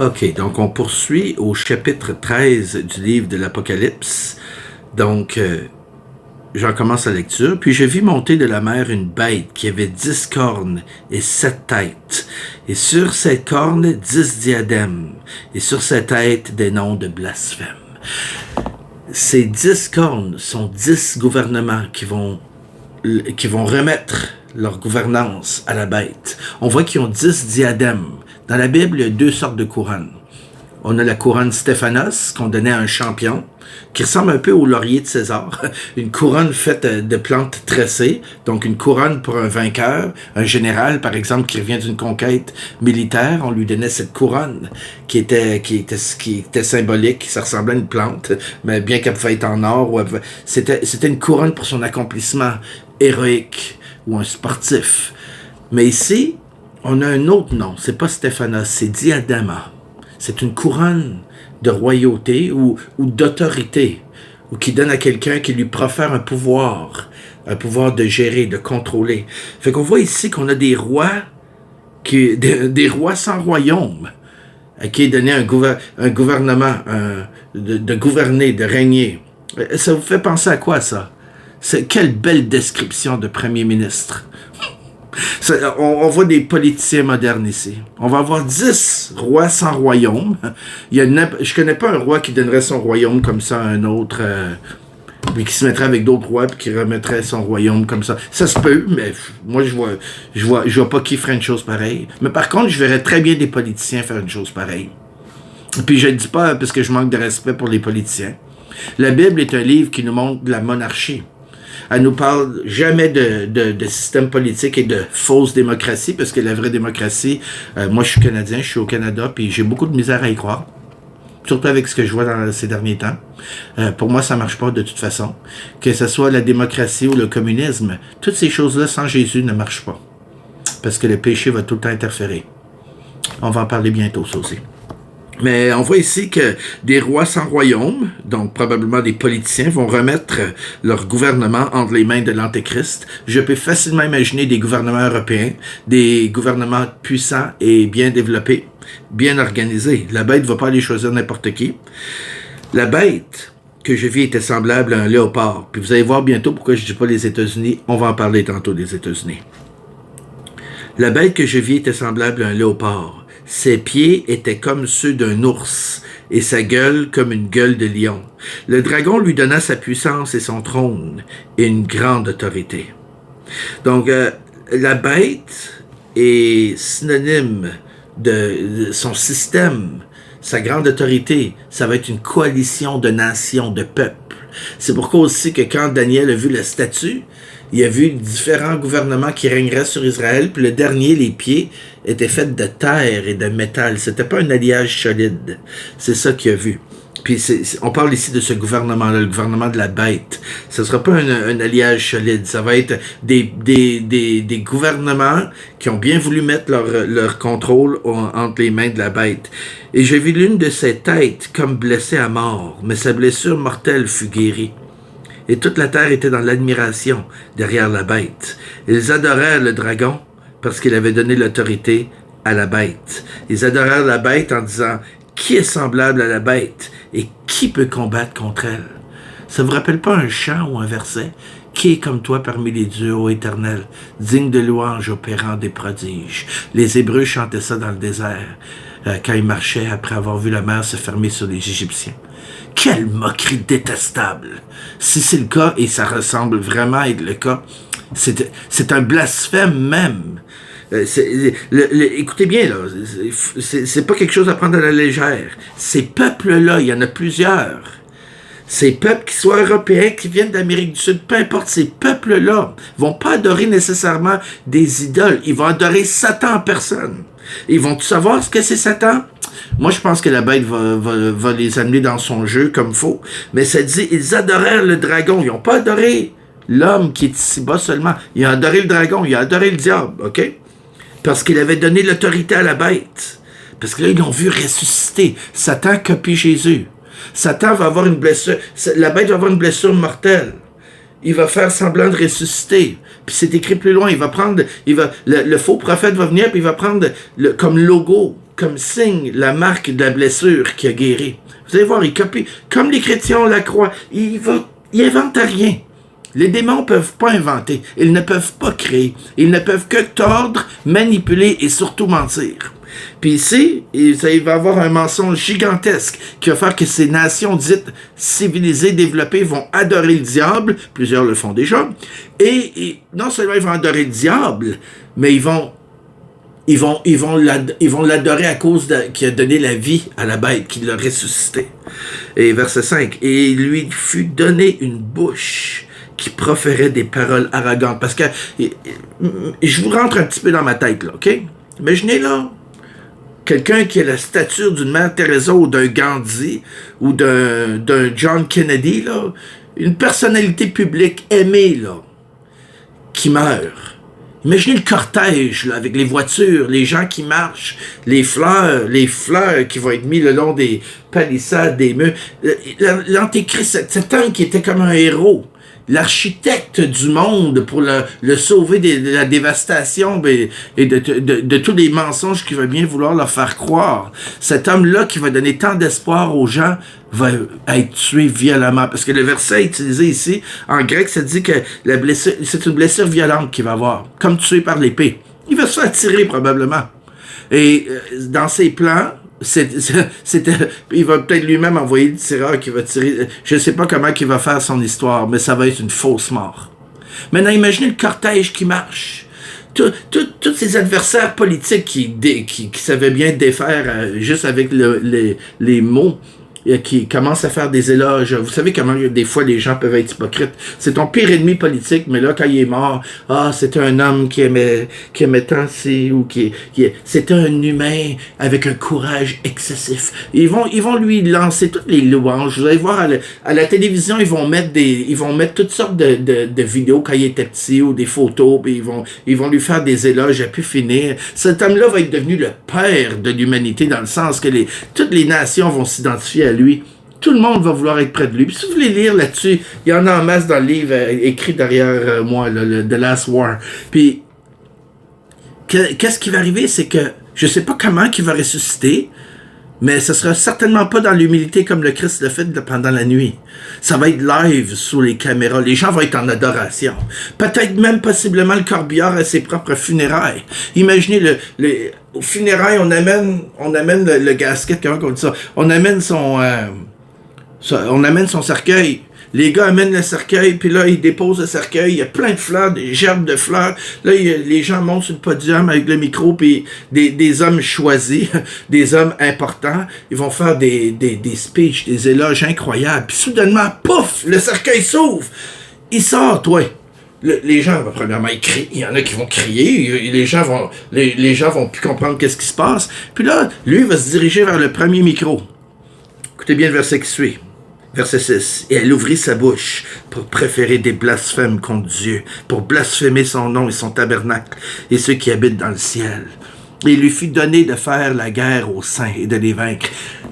OK, donc on poursuit au chapitre 13 du livre de l'Apocalypse. Donc, j'en commence la lecture. Puis je vis monter de la mer une bête qui avait 10 cornes et 7 têtes. Et sur ces cornes, 10 diadèmes. Et sur ses têtes, des noms de blasphème. Ces 10 cornes sont 10 gouvernements qui vont remettre leur gouvernance à la bête. On voit qu'ils ont 10 diadèmes. Dans la Bible, il y a 2 sortes de couronnes. On a la couronne Stéphanos, qu'on donnait à un champion, qui ressemble un peu au laurier de César. Une couronne faite de plantes tressées, donc une couronne pour un vainqueur. Un général, par exemple, qui revient d'une conquête militaire, on lui donnait cette couronne qui était symbolique, ça ressemblait à une plante, mais bien qu'elle pouvait être en or. C'était une couronne pour son accomplissement héroïque ou un sportif. Mais ici, on a un autre nom. C'est pas Stéphanos, c'est Diadema. C'est une couronne de royauté ou d'autorité, ou qui donne à quelqu'un qui lui profère un pouvoir de gérer, de contrôler. Fait qu'on voit ici qu'on a des rois, des rois sans royaume, à qui est donné un gouvernement, de gouverner, de régner. Ça vous fait penser à quoi, ça? Quelle belle description de premier ministre. On voit des politiciens modernes ici. On va avoir 10 rois sans royaume. Je connais pas un roi qui donnerait son royaume comme ça à un autre, puis qui se mettrait avec d'autres rois puis qui remettrait son royaume comme ça. Ça se peut, mais moi je vois pas qui ferait une chose pareille. Mais par contre, je verrais très bien des politiciens faire une chose pareille. Puis je le dis pas parce que je manque de respect pour les politiciens. La Bible est un livre qui nous montre de la monarchie. Elle nous parle jamais de système politique et de fausse démocratie, parce que la vraie démocratie, moi je suis Canadien, je suis au Canada, puis j'ai beaucoup de misère à y croire, surtout avec ce que je vois dans ces derniers temps. Pour moi, ça marche pas de toute façon. Que ce soit la démocratie ou le communisme, toutes ces choses-là sans Jésus ne marchent pas, parce que le péché va tout le temps interférer. On va en parler bientôt, ça aussi. Mais on voit ici que des rois sans royaume, donc probablement des politiciens, vont remettre leur gouvernement entre les mains de l'Antéchrist. Je peux facilement imaginer des gouvernements européens, des gouvernements puissants et bien développés, bien organisés. La bête ne va pas aller choisir n'importe qui. La bête que je vis était semblable à un léopard. Puis vous allez voir bientôt pourquoi je ne dis pas les États-Unis. On va en parler tantôt des États-Unis. La bête que je vis était semblable à un léopard. Ses pieds étaient comme ceux d'un ours, et sa gueule comme une gueule de lion. Le dragon lui donna sa puissance et son trône, et une grande autorité. Donc, la bête est synonyme de son système, sa grande autorité. Ça va être une coalition de nations, de peuples. C'est pourquoi aussi que quand Daniel a vu la statue, il a vu différents gouvernements qui régneraient sur Israël, puis le dernier, les pieds, étaient faits de terre et de métal. C'était pas un alliage solide. C'est ça qu'il a vu. Puis on parle ici de ce gouvernement-là, le gouvernement de la bête. Ce ne sera pas un alliage solide. Ça va être des gouvernements qui ont bien voulu mettre leur contrôle entre les mains de la bête. Et j'ai vu l'une de ses têtes comme blessée à mort, mais sa blessure mortelle fut guérie. Et toute la terre était dans l'admiration derrière la bête. Ils adorèrent le dragon parce qu'il avait donné l'autorité à la bête. Ils adorèrent la bête en disant « Qui est semblable à la bête et qui peut combattre contre elle? » Ça vous rappelle pas un chant ou un verset? « Qui est comme toi parmi les dieux, ô Éternel, digne de louange, opérant des prodiges? » Les Hébreux chantaient ça dans le désert quand ils marchaient après avoir vu la mer se fermer sur les Égyptiens. Quelle moquerie détestable! Si c'est le cas, et ça ressemble vraiment à être le cas, c'est un blasphème même. Écoutez bien, là, c'est pas quelque chose à prendre à la légère. Ces peuples-là, il y en a plusieurs. Ces peuples, qui soient européens, qui viennent d'Amérique du Sud, peu importe, ces peuples-là vont pas adorer nécessairement des idoles. Ils vont adorer Satan en personne. Ils vont savoir ce que c'est Satan? Moi, je pense que la bête va les amener dans son jeu comme faut. Mais ça dit, ils adorèrent le dragon. Ils n'ont pas adoré l'homme qui est ici-bas seulement. Ils ont adoré le dragon. Ils ont adoré le diable, OK? Parce qu'il avait donné l'autorité à la bête. Parce que là, ils l'ont vu ressusciter. Satan copie Jésus. Satan va avoir une blessure. La bête va avoir une blessure mortelle. Il va faire semblant de ressusciter. Puis c'est écrit plus loin. Le faux prophète va venir puis il va prendre comme logo, comme signe la marque de la blessure qui a guéri. Vous allez voir, il copie. Comme les chrétiens ont la croix, il invente rien. Les démons ne peuvent pas inventer. Ils ne peuvent pas créer. Ils ne peuvent que tordre, manipuler et surtout mentir. Puis ici, il va y avoir un mensonge gigantesque qui va faire que ces nations dites civilisées, développées, vont adorer le diable. Plusieurs le font déjà. Et non seulement ils vont adorer le diable, mais ils vont l'adorer à cause qui a donné la vie à la bête, qui l'a ressuscité. Et verset 5. Et il lui fut donné une bouche qui proférait des paroles arrogantes. Parce que je vous rentre un petit peu dans ma tête, là, OK? Imaginez, là, quelqu'un qui a la stature d'une Mère Teresa ou d'un Gandhi ou d'un John Kennedy, là, une personnalité publique aimée, là, qui meurt. Imaginez le cortège, là, avec les voitures, les gens qui marchent, les fleurs qui vont être mis le long des palissades, des murs. L'Antéchrist, cet homme qui était comme un héros, l'architecte du monde pour le sauver de la dévastation et de tous les mensonges qu'il va bien vouloir leur faire croire. Cet homme-là qui va donner tant d'espoir aux gens va être tué violemment. Parce que le verset utilisé ici, en grec, ça dit que c'est une blessure violente qu'il va avoir, comme tué par l'épée. Il va se faire tirer probablement. Et dans ses plans, il va peut-être lui-même envoyer le tireur qui va tirer. Je ne sais pas comment il va faire son histoire, mais ça va être une fausse mort. Maintenant, imaginez le cortège qui marche. Tous ces adversaires politiques qui savaient bien défaire juste avec les mots, qui commence à faire des éloges. Vous savez comment des fois les gens peuvent être hypocrites. C'est ton pire ennemi politique, mais là, quand il est mort, c'était un homme qui aimait tant ci, ou c'était un humain avec un courage excessif. Ils vont lui lancer toutes les louanges. Vous allez voir à la télévision, ils vont mettre toutes sortes de vidéos quand il était petit ou des photos, puis ils vont lui faire des éloges à pu finir. Cet homme-là va être devenu le père de l'humanité dans le sens que toutes les nations vont s'identifier à lui. Tout le monde va vouloir être près de lui. Puis si vous voulez lire là-dessus, il y en a en masse dans le livre écrit derrière moi, le The Last War. Puis, qu'est-ce qui va arriver, c'est que je ne sais pas comment il va ressusciter, mais ce sera certainement pas dans l'humilité comme le Christ le fait pendant la nuit. Ça va être live sous les caméras. Les gens vont être en adoration. Peut-être même possiblement le corbillard à ses propres funérailles. Imaginez aux funérailles, on amène le gasket, comment on dit ça? On amène son cercueil. Les gars amènent le cercueil, puis là, ils déposent le cercueil. Il y a plein de fleurs, des gerbes de fleurs. Là, les gens montent sur le podium avec le micro, puis des hommes choisis, des hommes importants. Ils vont faire des speeches, des éloges incroyables. Puis soudainement, pouf, le cercueil s'ouvre. Il sort, toi. Les gens vont premièrement crier. Il y en a qui vont crier. Les gens vont plus comprendre qu'est-ce qui se passe. Puis là, lui va se diriger vers le premier micro. Écoutez bien le verset qui suit. Verset 6. Et elle ouvrit sa bouche pour préférer des blasphèmes contre Dieu, pour blasphémer son nom et son tabernacle et ceux qui habitent dans le ciel. Et il lui fut donné de faire la guerre aux saints et de les vaincre.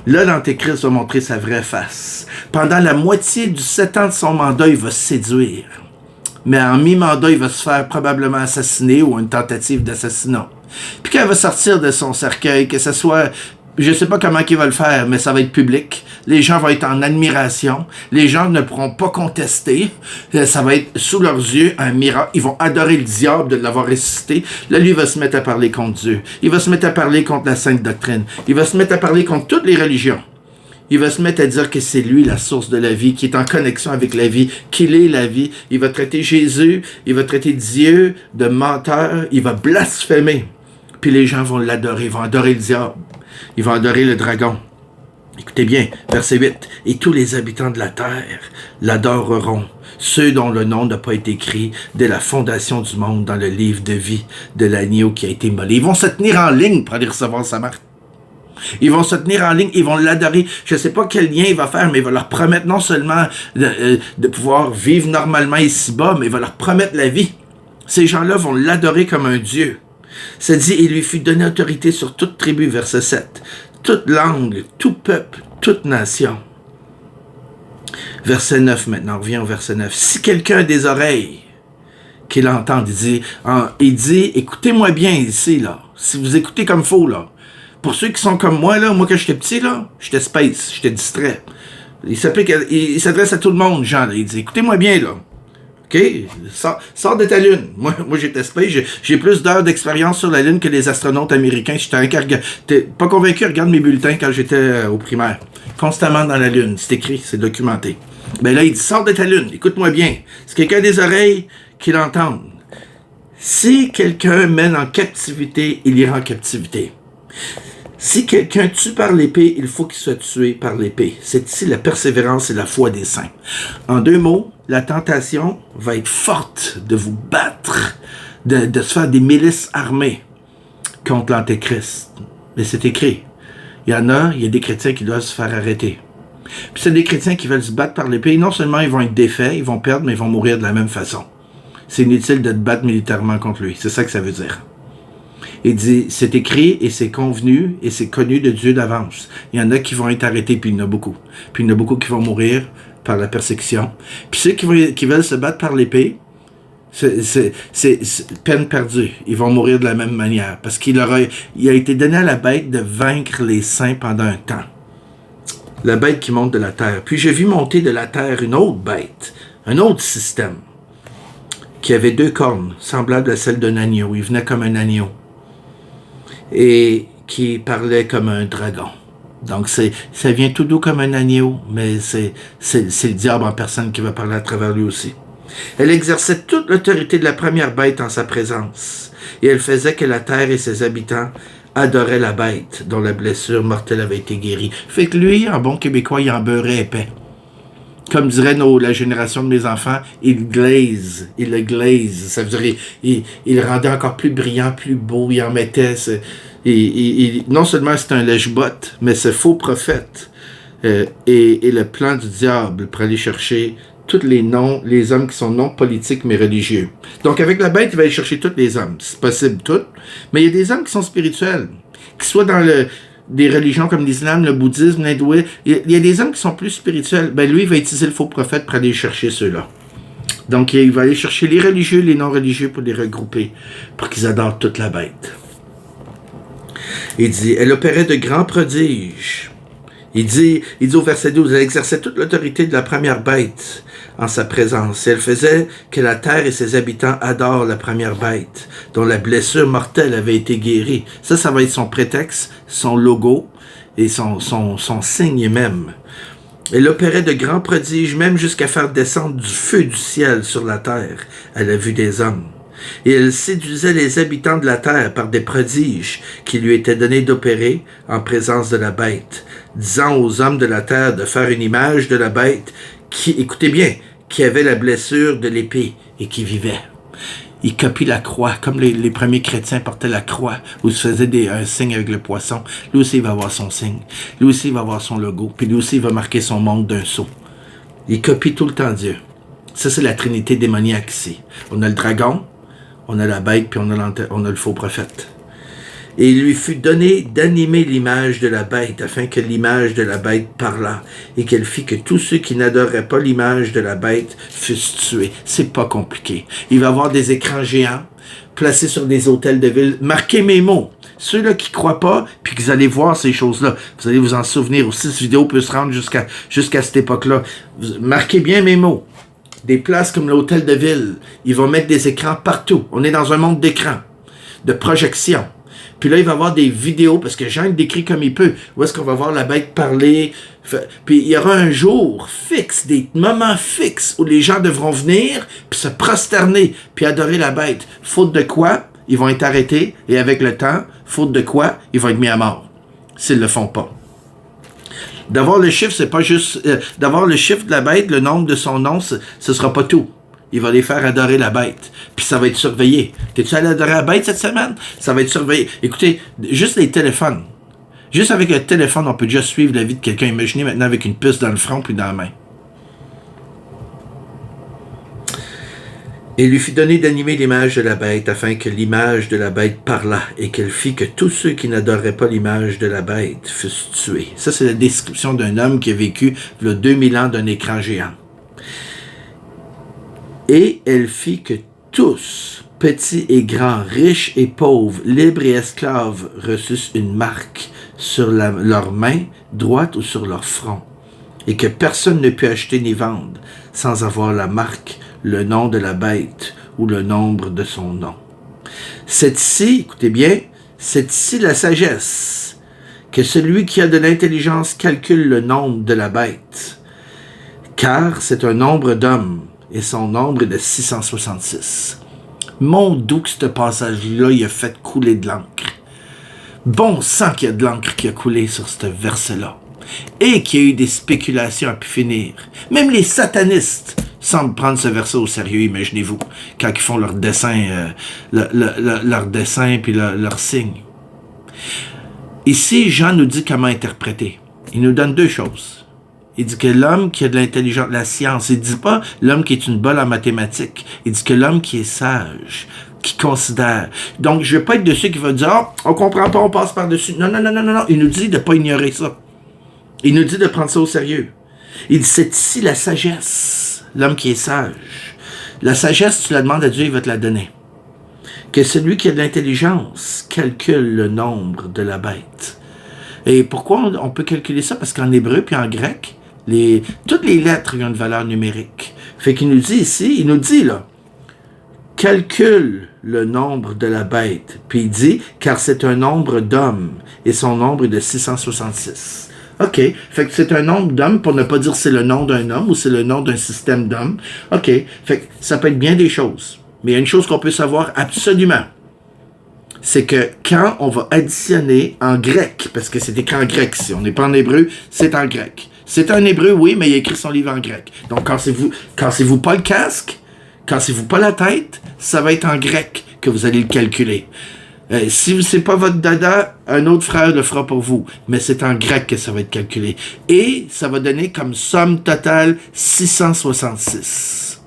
Là, l'Antéchrist va montrer sa vraie face. Pendant la moitié du 7 ans de son mandat, il va séduire. Mais en mi-mandat, il va se faire probablement assassiner ou une tentative d'assassinat. Puis quand il va sortir de son cercueil, que ce soit... Je ne sais pas comment il va le faire, mais ça va être public. Les gens vont être en admiration. Les gens ne pourront pas contester. Ça va être sous leurs yeux un miracle. Ils vont adorer le diable de l'avoir ressuscité. Là, lui, il va se mettre à parler contre Dieu. Il va se mettre à parler contre la sainte doctrine. Il va se mettre à parler contre toutes les religions. Il va se mettre à dire que c'est lui la source de la vie, qui est en connexion avec la vie, qu'il est la vie. Il va traiter Jésus, il va traiter Dieu de menteur. Il va blasphémer. Puis les gens vont l'adorer. Ils vont adorer le diable. Ils vont adorer le dragon. Écoutez bien, verset 8. Et tous les habitants de la terre l'adoreront, ceux dont le nom n'a pas été écrit dès la fondation du monde dans le livre de vie de l'agneau qui a été immolé. Ils vont se tenir en ligne pour aller recevoir sa marque. Ils vont se tenir en ligne, ils vont l'adorer. Je ne sais pas quel lien il va faire, mais il va leur promettre non seulement de pouvoir vivre normalement ici-bas, mais il va leur promettre la vie. Ces gens-là vont l'adorer comme un Dieu. Ça dit, il lui fut donné autorité sur toute tribu, verset 7, toute langue, tout peuple, toute nation. Verset 9 maintenant, on revient au verset 9. Si quelqu'un a des oreilles, qu'il entende, il dit, écoutez-moi bien ici, là. Si vous écoutez comme faux, là, Pour ceux qui sont comme moi, là, moi quand j'étais petit, là, j'étais space, j'étais distrait. Il s'adresse à tout le monde, Jean, là. Il dit, écoutez-moi bien, là. OK? Sors de ta lune. Moi j'étais space, j'ai plus d'heures d'expérience sur la lune que les astronautes américains. T'es pas convaincu, regarde mes bulletins quand j'étais au primaire. Constamment dans la lune. C'est écrit, c'est documenté. Ben là, il dit, sors de ta lune, écoute-moi bien. Si quelqu'un a des oreilles, qu'il entende. Si quelqu'un mène en captivité, il ira en captivité. Si quelqu'un tue par l'épée, il faut qu'il soit tué par l'épée. C'est ici la persévérance et la foi des saints. En 2 mots, la tentation va être forte de vous battre, de se faire des milices armées contre l'Antéchrist. Mais c'est écrit. Il y a des chrétiens qui doivent se faire arrêter. Puis c'est des chrétiens qui veulent se battre par l'épée. Non seulement ils vont être défaits, ils vont perdre, mais ils vont mourir de la même façon. C'est inutile de te battre militairement contre lui. C'est ça que ça veut dire. Il dit, c'est écrit et c'est convenu et c'est connu de Dieu d'avance. Il y en a qui vont être arrêtés, puis il y en a beaucoup. Puis il y en a beaucoup qui vont mourir par la persécution. Puis ceux qui veulent se battre par l'épée, c'est peine perdue. Ils vont mourir de la même manière. Parce il a été donné à la bête de vaincre les saints pendant un temps. La bête qui monte de la terre. Puis j'ai vu monter de la terre une autre bête, un autre système, qui avait 2 cornes, semblables à celles d'un agneau. Il venait comme un agneau. Et qui parlait comme un dragon. Donc, ça vient tout doux comme un agneau, mais c'est le diable en personne qui va parler à travers lui aussi. Elle exerçait toute l'autorité de la première bête en sa présence, et elle faisait que la terre et ses habitants adoraient la bête, dont la blessure mortelle avait été guérie. Fait que lui, en bon québécois, il en beurrait épais. Comme dirait la génération de mes enfants, il le glaze. Ça veut dire, il le rendait encore plus brillant, plus beau, il en mettait. Non seulement c'est un lèche-botte, mais c'est faux prophète. Et le plan du diable pour aller chercher tous les hommes qui sont non politiques mais religieux. Donc avec la bête, il va aller chercher tous les hommes. C'est possible tout, mais il y a des hommes qui sont spirituels, qui soient dans des religions comme l'islam, le bouddhisme, l'hindouisme. Il y a des hommes qui sont plus spirituels. Ben lui, il va utiliser le faux prophète pour aller chercher ceux-là. Donc il va aller chercher les religieux, les non-religieux pour les regrouper, pour qu'ils adorent toute la bête. Il dit, elle opérait de grands prodiges. Il dit au verset 12, elle exerçait toute l'autorité de la première bête en sa présence. Et elle faisait que la terre et ses habitants adorent la première bête, dont la blessure mortelle avait été guérie. Ça va être son prétexte, son logo et son signe même. Elle opérait de grands prodiges, même jusqu'à faire descendre du feu du ciel sur la terre, à la vue des hommes. Et elle séduisait les habitants de la terre par des prodiges qui lui étaient donnés d'opérer en présence de la bête, disant aux hommes de la terre de faire une image de la bête qui, écoutez bien, qui avait la blessure de l'épée et qui vivait. Il copie la croix, comme les premiers chrétiens portaient la croix, où ils se faisaient un signe avec le poisson. Lui aussi, il va avoir son signe. Lui aussi, il va avoir son logo. Puis lui aussi, il va marquer son monde d'un sceau. Il copie tout le temps Dieu. Ça, c'est la trinité démoniaque ici. On a le dragon, on a la bête, puis on a le faux prophète. Et il lui fut donné d'animer l'image de la bête, afin que l'image de la bête parlât, et qu'elle fit que tous ceux qui n'adoreraient pas l'image de la bête fussent tués. C'est pas compliqué. Il va y avoir des écrans géants, placés sur des hôtels de ville. Marquez mes mots. Ceux-là qui croient pas, puis que vous allez voir ces choses-là, vous allez vous en souvenir aussi. Cette vidéo peut se rendre jusqu'à cette époque-là. Marquez bien mes mots. Des places comme l'hôtel de ville, ils vont mettre des écrans partout. On est dans un monde d'écrans, de projection. Puis là, il va y avoir des vidéos, parce que Jean le décrit comme il peut. Où est-ce qu'on va voir la bête parler? Puis il y aura un jour fixe, des moments fixes, où les gens devront venir, puis se prosterner, puis adorer la bête. Faute de quoi, ils vont être arrêtés, et avec le temps, faute de quoi, ils vont être mis à mort, s'ils le font pas. D'avoir le chiffre, c'est pas juste... d'avoir le chiffre de la bête, le nombre de son nom, ce sera pas tout. Il va les faire adorer la bête. Puis ça va être surveillé. T'es-tu allé adorer la bête cette semaine? Ça va être surveillé. Écoutez, juste les téléphones. Juste avec le téléphone, on peut déjà suivre la vie de quelqu'un. Imaginez maintenant avec une puce dans le front puis dans la main. Et il lui fut donné d'animer l'image de la bête, afin que l'image de la bête parlât, et qu'elle fit que tous ceux qui n'adoraient pas l'image de la bête fussent tués. Ça, c'est la description d'un homme qui a vécu il y a 2000 ans d'un écran géant. Et elle fit que tous petits et grands, riches et pauvres, libres et esclaves reçussent une marque sur leur main droite ou sur leur front, et que personne ne peut acheter ni vendre sans avoir la marque, le nom de la bête ou le nombre de son nom. C'est ici, écoutez bien, c'est ici la sagesse, que celui qui a de l'intelligence calcule le nombre de la bête, car c'est un nombre d'hommes, et son nombre est de 666. Mon doux que ce passage-là, il a fait couler de l'encre. Bon sang qu'il y a de l'encre qui a coulé sur ce verset-là. Et qu'il y a eu des spéculations à pu finir. Même les satanistes semblent prendre ce verset au sérieux, imaginez-vous, quand ils font leur dessin, leur dessin puis leur signe. Ici, Jean nous dit comment interpréter. Il nous donne deux choses. Il dit que l'homme qui a de l'intelligence, la science, il dit pas l'homme qui est une bonne en mathématiques. Il dit que l'homme qui est sage, qui considère. Donc, je ne vais pas être de ceux qui vont dire, oh, on comprend pas, on passe par-dessus. Non. Il nous dit de ne pas ignorer ça. Il nous dit de prendre ça au sérieux. Il dit, c'est ici la sagesse, l'homme qui est sage. La sagesse, tu la demandes à Dieu, il va te la donner. Que celui qui a de l'intelligence calcule le nombre de la bête. Et pourquoi on peut calculer ça? Parce qu'en hébreu puis en grec, toutes les lettres ont une valeur numérique. Fait qu'il nous dit ici, il nous dit là, calcule le nombre de la bête. Puis il dit, car c'est un nombre d'hommes, et son nombre est de 666. OK, fait que c'est un nombre d'hommes, pour ne pas dire c'est le nom d'un homme, ou c'est le nom d'un système d'hommes. OK, fait que ça peut être bien des choses. Mais il y a une chose qu'on peut savoir absolument, c'est que quand on va additionner en grec, parce que c'est écrit en grec ici, on n'est pas en hébreu, c'est en grec. C'est un hébreu, oui, mais il a écrit son livre en grec. Donc, cassez-vous pas le casque, cassez-vous pas la tête, ça va être en grec que vous allez le calculer. Si c'est pas votre dada, un autre frère le fera pour vous. Mais c'est en grec que ça va être calculé. Et ça va donner comme somme totale 666.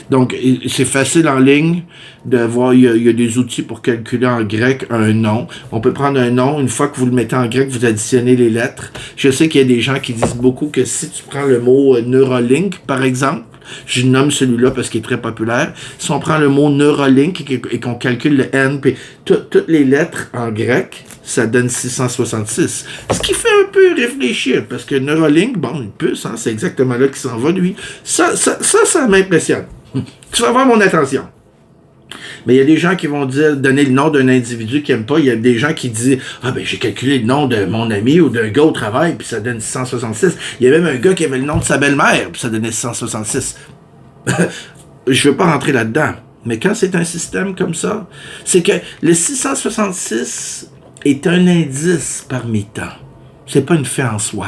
Donc, c'est facile en ligne de voir, il y a des outils pour calculer en grec un nom. On peut prendre un nom, une fois que vous le mettez en grec, vous additionnez les lettres. Je sais qu'il y a des gens qui disent beaucoup que si tu prends le mot Neuralink, par exemple, je nomme celui-là parce qu'il est très populaire, si on prend le mot Neuralink et qu'on calcule le N, puis toutes les lettres en grec, ça donne 666. Ce qui fait un peu réfléchir, parce que Neuralink, bon, une puce, hein, c'est exactement là qu'il s'en va, lui. Ça m'impressionne. Tu vas avoir mon attention. Mais il y a des gens qui vont donner le nom d'un individu qu'ils n'aiment pas. Il y a des gens qui disent, ah ben j'ai calculé le nom de mon ami ou d'un gars au travail, puis ça donne 666. Il y a même un gars qui avait le nom de sa belle-mère, puis ça donnait 666. Je ne veux pas rentrer là-dedans. Mais quand c'est un système comme ça, c'est que le 666 est un indice parmi tant. C'est pas une fait en soi.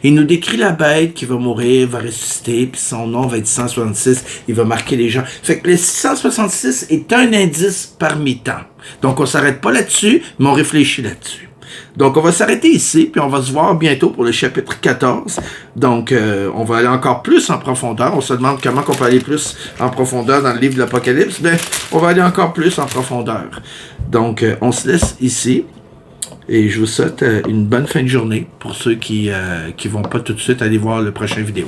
Il nous décrit la bête qui va mourir, va ressusciter, puis son nom va être 666, il va marquer les gens. Fait que le 666 est un indice parmi tant. Donc on s'arrête pas là-dessus, mais on réfléchit là-dessus. Donc on va s'arrêter ici, puis on va se voir bientôt pour le chapitre 14. Donc on va aller encore plus en profondeur. On se demande comment on peut aller plus en profondeur dans le livre de l'Apocalypse. Ben, on va aller encore plus en profondeur. Donc on se laisse ici. Et je vous souhaite une bonne fin de journée pour ceux qui vont pas tout de suite aller voir le prochain vidéo.